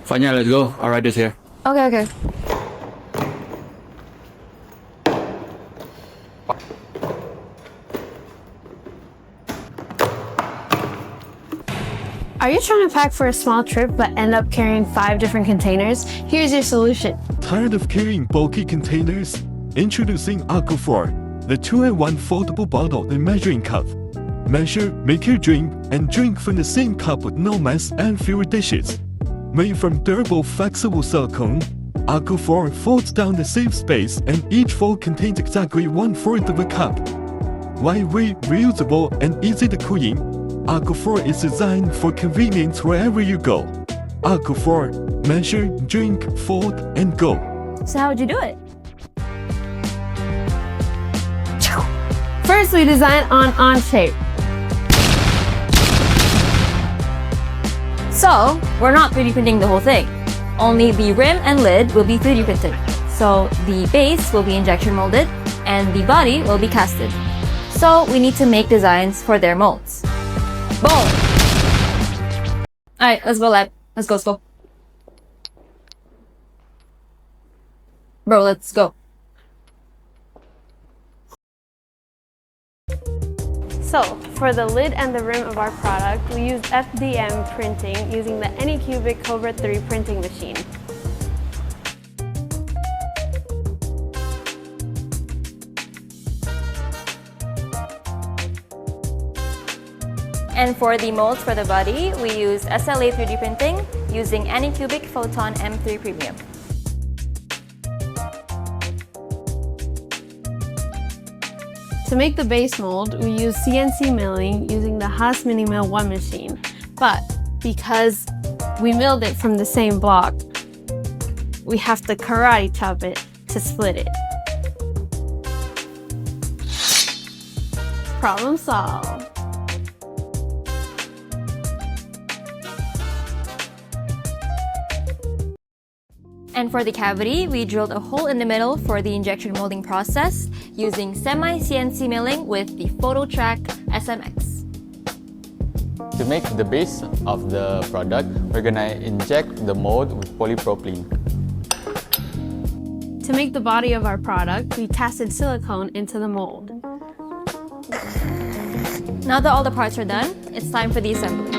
Fanya, let's go. Our rider's here. Okay. Are you trying to pack for a small trip but end up carrying 5 different containers? Here's your solution. Tired of carrying bulky containers? Introducing AQUA, the 2-in-1 foldable bottle and measuring cup. Measure, make your drink, and drink from the same cup with no mess and fewer dishes. Made from durable, flexible silicone, AQUA folds down the same space and each fold contains exactly 1/4 of a cup. Lightweight, reusable, and easy to clean, AQUA is designed for convenience wherever you go. AQUA, measure, drink, fold, and go. So how would you do it? First, we design on shape. So, we're not 3D printing the whole thing. Only the rim and lid will be 3D printed. So, the base will be injection molded and the body will be casted. So, we need to make designs for their molds. Boom! Alright, let's go lab. Let's go. Bro, let's go. So, for the lid and the rim of our product, we used FDM printing using the AnyCubic Cobra 3 printing machine. And for the molds for the body, we use SLA 3D printing using AnyCubic Photon M3 Premium. To make the base mold, we use CNC milling using the Haas Mini Mill 1 machine. But because we milled it from the same block, we have to karate chop it to split it. Problem solved. And for the cavity, we drilled a hole in the middle for the injection molding process using semi-CNC milling with the PhotoTrack SMX. To make the base of the product, we're gonna inject the mold with polypropylene. To make the body of our product, we casted silicone into the mold. Now that all the parts are done, it's time for the assembly.